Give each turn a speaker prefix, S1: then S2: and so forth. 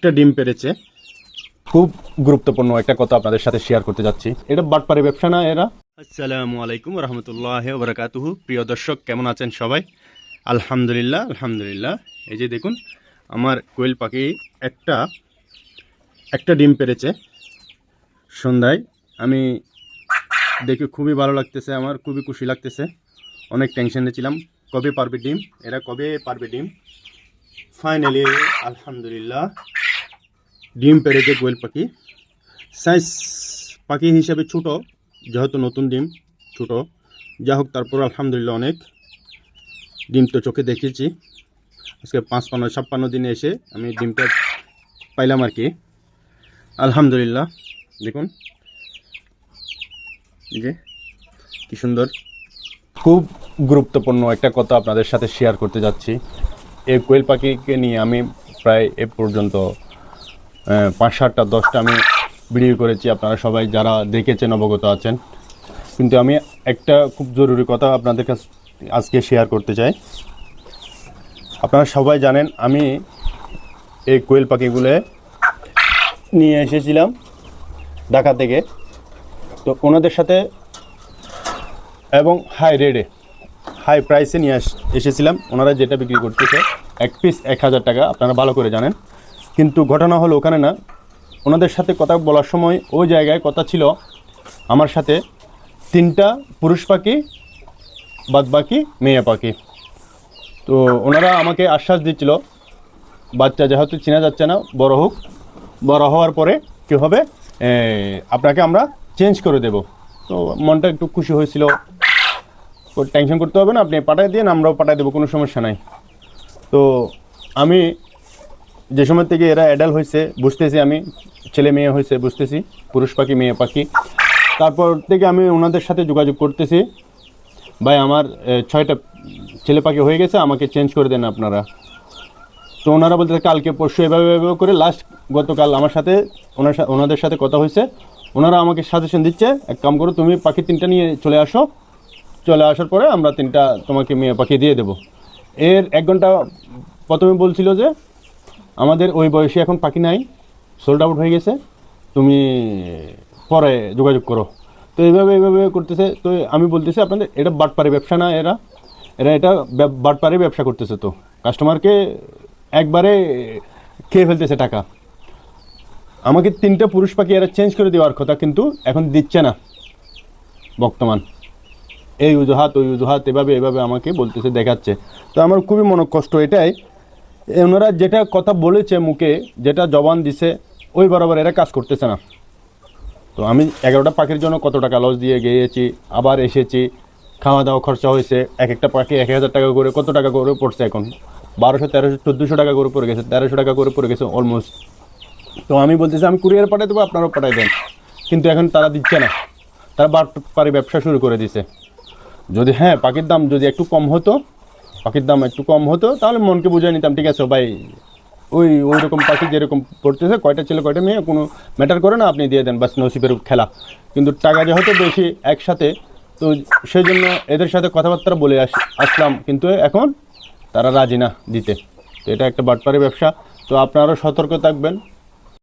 S1: একটা ডিম পেড়েছে। খুব গুরুত্বপূর্ণ একটা কথা আপনাদের সাথে শেয়ার করতে যাচ্ছি। এটা বাটপারি ব্যবসা না এরা। আসসালামু আলাইকুম রহমতুল্লাহ বারাকাতুহু। প্রিয় দর্শক, কেমন আছেন সবাই? আলহামদুলিল্লাহ আলহামদুলিল্লাহ। এই যে দেখুন, আমার কোয়েল পাখি একটা ডিম পেড়েছে সন্ধ্যায়। আমি দেখে খুবই ভালো লাগতেছে, আমার খুবই খুশি লাগতেছে। অনেক টেনশনে ছিলাম, কবে পারবে ডিম, এরা কবে পারবে ডিম। ফাইনালি আলহামদুলিল্লাহ ডিম পেড়েছে কোয়েল পাখি। সাইজ পাখি হিসাবে ছোট, যেহেতু নতুন ডিম ছোট, যা হোক তারপর আলহামদুলিল্লাহ অনেক ডিম তো চোখে দেখেছি। আজকে 55-56 দিনে এসে আমি ডিমটা পাইলাম আর কি। আলহামদুলিল্লাহ দেখুন যে কি সুন্দর। খুব গুরুত্বপূর্ণ একটা কথা আপনাদের সাথে শেয়ার করতে যাচ্ছি। এই কোয়েল পাখিকে নিয়ে আমি প্রায় এ পর্যন্ত 5-7টা-10টা আমি ভিডিও করেছি। আপনারা সবাই যারা দেখেছেন অবগত আছেন, কিন্তু আমি একটা খুব জরুরি কথা আপনাদের কাছে আজকে শেয়ার করতে চাই। আপনারা সবাই জানেন আমি এই কোয়েল পাখিগুলো নিয়ে এসেছিলাম ঢাকা থেকে। তো ওনাদের সাথে এবং হাই প্রাইসে নিয়ে এসেছিলাম। ওনারা যেটা বিক্রি করতেছে এক পিস 1000 টাকা, আপনারা ভালো করে জানেন। কিন্তু ঘটনা হলো ওখানে না, ওনাদের সাথে কথা বলার সময় ওই জায়গায় কথা ছিল আমার সাথে 3টা পুরুষ পাখি বাদ বাকি মেয়ে পাখি। তো ওনারা আমাকে আশ্বাস দিচ্ছিল বাচ্চা যেহেতু চেনা যাচ্ছে না, বড় হওয়ার পরে কী হবে আপনাকে আমরা চেঞ্জ করে দেব। তো মনটা একটু খুশি হয়েছিল। টেনশন করতে হবে না, আপনি পাঠিয়ে দিন, আমরাও পাঠিয়ে দেবো, কোনো সমস্যা নাই। তো আমি যে সময় থেকে এরা অ্যাডাল্ট হয়েছে বুঝতেছি, আমি ছেলে মেয়ে হয়েছে বুঝতেছি, পুরুষ পাখি মেয়ে পাখি। তারপর থেকে আমি ওনাদের সাথে যোগাযোগ করতেছি, ভাই আমার 6টা ছেলে পাখি হয়ে গেছে, আমাকে চেঞ্জ করে দেন আপনারা। তো ওনারা বলতে কালকে পরশু এভাবে করে লাস্ট গতকাল আমার সাথে ওনাদের সাথে কথা হয়েছে। ওনারা আমাকে সাজেশন দিচ্ছে, এক কাম করো তুমি পাখি 3টা নিয়ে চলে আসার পরে আমরা 3টা তোমাকে মেয়ে পাখি দিয়ে দেবো। এর 1 ঘন্টা প্রথমে বলছিল যে আমাদের ওই বয়সে এখন পাখি নাই, সোল্ড আউট হয়ে গেছে, তুমি পরে যোগাযোগ করো। তো এইভাবে করতেছে। তো আমি বলতেছি আপনাদের এটা বাটপারি ব্যবসা না এরা এটা বাটপারি ব্যবসা করতেছে। তো কাস্টমারকে একবারে খেয়ে ফেলতেছে টাকা। আমাকে 3টা পুরুষ পাখি এরা চেঞ্জ করে দেওয়ার কথা, কিন্তু এখন দিচ্ছে না বর্তমান। এই অজুহাত ওই অজুহাত এভাবে আমাকে বলতেছে, দেখাচ্ছে। তো আমার খুবই মনোকষ্ট এটাই, ওনারা যেটা কথা বলেছে মুখে, যেটা জবান দিছে ওই বরাবর এরা কাজ করতেছে না। তো আমি 11টা পাখির জন্য কত টাকা লস দিয়ে গিয়েছি, আবার এসেছি, খাওয়া দাওয়া খরচা হয়েছে। একটা পাখি 1000 টাকা করে, কত টাকা করে পড়ছে এখন, 1200, 1300, 1400 টাকা করে পড়ে গেছে, 1300 টাকা করে পড়ে গেছে অলমোস্ট। তো আমি বলতেছি আমি কুরিয়ার পাঠিয়ে দেবো, আপনারাও পাঠিয়ে দেন, কিন্তু এখন তারা দিচ্ছে না। তারা বাটপারি ব্যবসা শুরু করে দিছে। যদি পাখির দাম যদি একটু কম হতো তাহলে মনকে বুঝিয়ে নিতাম, ঠিক আছে ভাই, ওই রকম পাখি যেরকম পড়তেছে, কয়টা ছেলে কয়টা মেয়ে কোনো ম্যাটার করে না, আপনি দিয়ে দেন, বাস নসিবের খেলা। কিন্তু টাকা যেহেতু বেশি একসাথে, তো সেই জন্য এদের সাথে কথাবার্তা বলে আসলাম, কিন্তু এখন তারা রাজি না দিতে। তো এটা একটা বাটপারি ব্যবসা। তো আপনারাও সতর্ক থাকবেন।